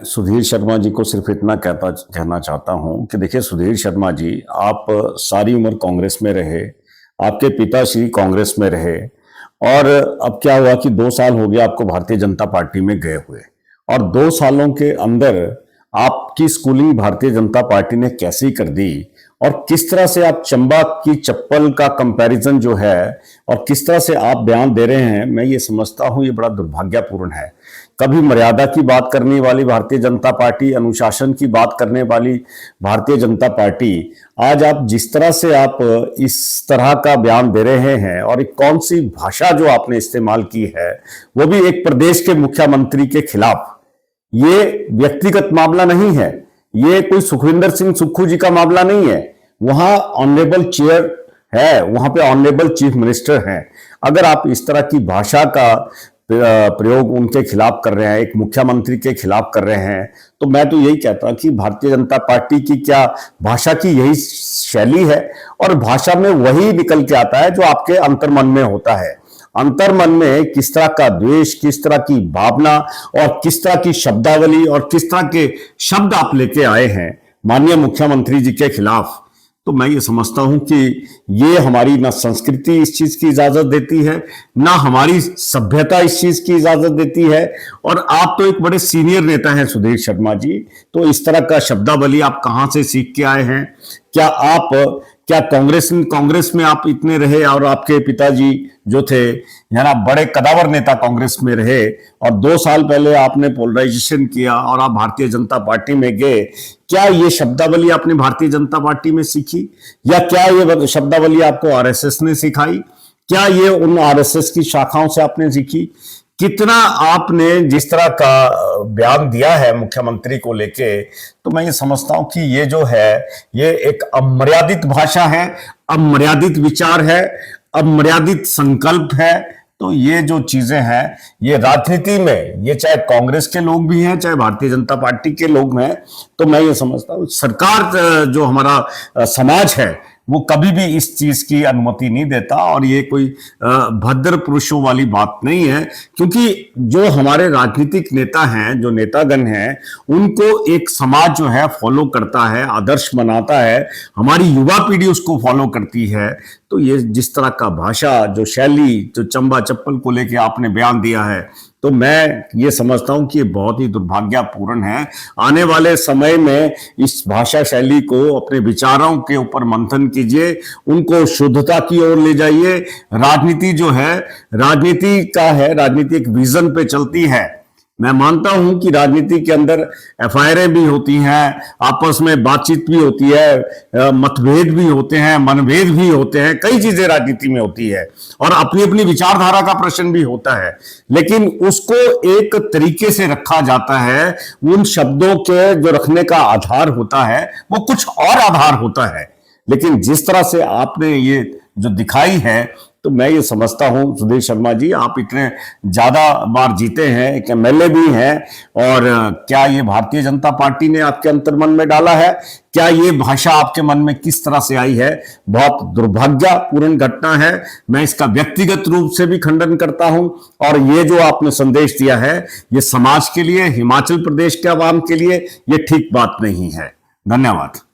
सुधीर शर्मा जी को सिर्फ इतना कहना चाहता हूं कि देखिए सुधीर शर्मा जी, आप सारी उम्र कांग्रेस में रहे, आपके पिताश्री कांग्रेस में रहे और अब क्या हुआ कि 2 साल हो गया आपको भारतीय जनता पार्टी में गए हुए और 2 सालों के अंदर आपकी स्कूलिंग भारतीय जनता पार्टी ने कैसी कर दी और किस तरह से आप चंबा की चप्पल का कंपैरिजन जो है और किस तरह से आप बयान दे रहे हैं, मैं ये समझता हूं ये बड़ा दुर्भाग्यपूर्ण है। कभी मर्यादा की बात करने वाली भारतीय जनता पार्टी, अनुशासन की बात करने वाली भारतीय जनता पार्टी, आज आप जिस तरह से आप इस तरह का बयान दे रहे हैं और एक कौन सी भाषा जो आपने इस्तेमाल की है वो भी एक प्रदेश के मुख्यमंत्री के खिलाफ, ये व्यक्तिगत मामला नहीं है, ये कोई सुखविंदर सिंह सुक्खू जी का मामला नहीं है। वहां ऑनरेबल चेयर है, वहां पे ऑनरेबल चीफ मिनिस्टर हैं। अगर आप इस तरह की भाषा का प्रयोग उनके खिलाफ कर रहे हैं, एक मुख्यमंत्री के खिलाफ कर रहे हैं, तो मैं तो यही कहता कि भारतीय जनता पार्टी की क्या भाषा की यही शैली है और भाषा में वही निकल के आता है जो आपके अंतर्मन में होता है। अंतर्मन में किस तरह का द्वेष, किस तरह की भावना और किस तरह की शब्दावली और किस तरह के शब्द आप लेके आए हैं माननीय मुख्यमंत्री जी के खिलाफ, तो मैं ये समझता हूं कि ये हमारी ना संस्कृति इस चीज की इजाजत देती है, ना हमारी सभ्यता इस चीज की इजाजत देती है। और आप तो एक बड़े सीनियर नेता हैं सुधीर शर्मा जी, तो इस तरह का शब्दावली आप कहां से सीख के आए हैं? क्या कांग्रेस में आप इतने रहे और आपके पिताजी जो थे है ना बड़े कदावर नेता कांग्रेस में रहे और 2 साल पहले आपने पोलराइजेशन किया और आप भारतीय जनता पार्टी में गए, क्या ये शब्दावली आपने भारतीय जनता पार्टी में सीखी या क्या ये शब्दावली आपको आरएसएस ने सिखाई? क्या ये उन आरएसएस की शाखाओं से आपने सीखी? कितना आपने जिस तरह का बयान दिया है मुख्यमंत्री को लेके, तो मैं ये समझता हूं कि ये जो है ये एक अमर्यादित भाषा है, अमर्यादित विचार है, अमर्यादित संकल्प है। तो ये जो चीजें हैं ये राजनीति में, ये चाहे कांग्रेस के लोग भी हैं चाहे भारतीय जनता पार्टी के लोग हैं, तो मैं ये समझता हूं सरकार जो हमारा समाज है वो कभी भी इस चीज की अनुमति नहीं देता और ये कोई भद्र पुरुषों वाली बात नहीं है, क्योंकि जो हमारे राजनीतिक नेता हैं, जो नेतागण हैं, उनको एक समाज जो है फॉलो करता है, आदर्श बनाता है, हमारी युवा पीढ़ी उसको फॉलो करती है। तो ये जिस तरह का भाषा, जो शैली, जो चंबा चप्पल को लेके आपने बयान दिया है, तो मैं ये समझता हूं कि ये बहुत ही दुर्भाग्यपूर्ण है। आने वाले समय में इस भाषा शैली को अपने विचारों के ऊपर मंथन कीजिए, उनको शुद्धता की ओर ले जाइए। राजनीति जो है, राजनीति का है, राजनीति एक विजन पे चलती है। मैं मानता हूं कि राजनीति के अंदर एफआईआरें भी होती हैं, आपस में बातचीत भी होती है, मतभेद भी होते हैं, मनभेद भी होते हैं, कई चीजें राजनीति में होती है और अपनी अपनी विचारधारा का प्रश्न भी होता है, लेकिन उसको एक तरीके से रखा जाता है। उन शब्दों के जो रखने का आधार होता है वो कुछ और आधार होता है, लेकिन जिस तरह से आपने ये जो दिखाई है, तो मैं ये समझता हूं सुधीर शर्मा जी, आप इतने ज्यादा बार जीते हैं, एक एमएलए भी हैं, और क्या ये भारतीय जनता पार्टी ने आपके अंतर्मन में डाला है? क्या ये भाषा आपके मन में किस तरह से आई है? बहुत दुर्भाग्यपूर्ण घटना है। मैं इसका व्यक्तिगत रूप से भी खंडन करता हूं और ये जो आपने संदेश दिया है ये समाज के लिए, हिमाचल प्रदेश के आवाम के लिए ये ठीक बात नहीं है। धन्यवाद।